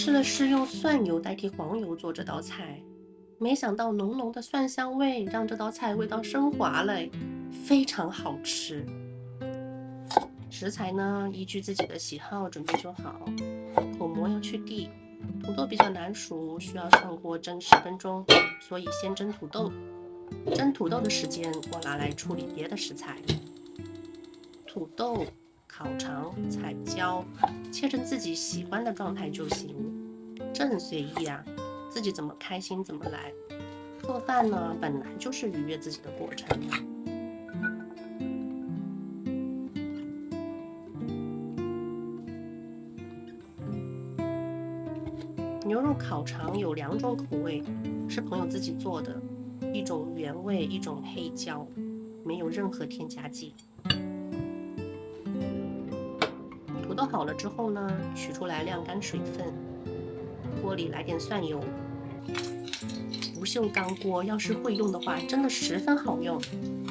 试了试用蒜油代替黄油做这道菜，没想到浓浓的蒜香味让这道菜味道升华了，非常好吃。食材呢，依据自己的喜好准备就好。口蘑要去蒂，土豆比较难熟，需要上锅蒸10分钟，所以先蒸土豆。蒸土豆的时间我拿来处理别的食材。土豆烤长、彩椒，切成自己喜欢的状态就行，这很随意啊，自己怎么开心怎么来。做饭呢，本来就是愉悦自己的过程。牛肉烤肠有2种口味，是朋友自己做的，一种原味，一种黑椒，没有任何添加剂。土豆好了之后呢，取出来晾干水分，锅里来点蒜油。不锈钢锅要是会用的话，真的十分好用，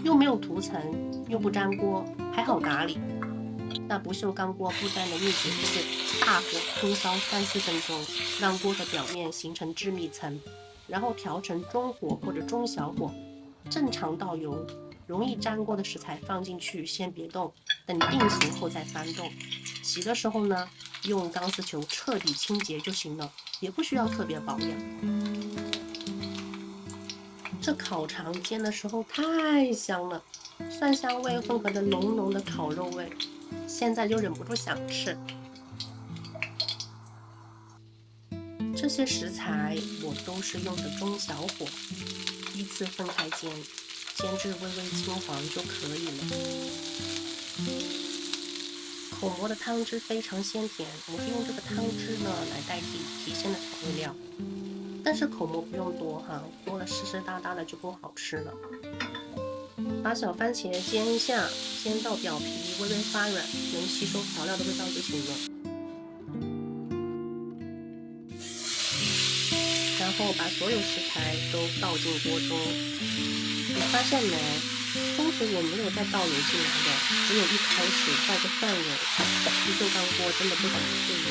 又没有涂层，又不粘锅，还好打理。那不锈钢锅不粘的秘诀就是大火空烧3-4分钟，让锅的表面形成致密层，然后调成中火或者中小火，正常倒油，容易粘锅的食材放进去，先别动，等定型后再翻动。洗的时候呢，用钢丝球彻底清洁就行了，也不需要特别保养。这烤肠煎的时候太香了，蒜香味混合着浓浓的烤肉味，现在就忍不住想吃。这些食材我都是用的中小火，依次分开煎，煎至微微金黄就可以了。口蘑的汤汁非常鲜甜，我是用这个汤汁呢来代替提鲜的调味料。但是口蘑不用多哈，多了湿湿哒哒的就不好吃了。把小番茄煎一下，煎到表皮微微发软，能吸收调料的味道就行了。然后把所有食材都倒进锅中。你发现没？中途我没有再倒油进来的，只有一开始倒个蒜油。不锈钢锅真的不怎么会用。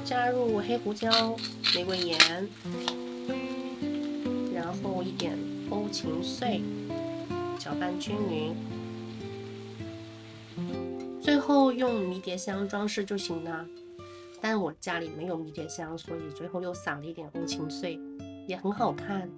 加入黑胡椒、玫瑰盐，然后一点欧芹碎，搅拌均匀。最后用迷迭香装饰就行了，但我家里没有迷迭香，所以最后又撒了一点欧芹碎，也很好看。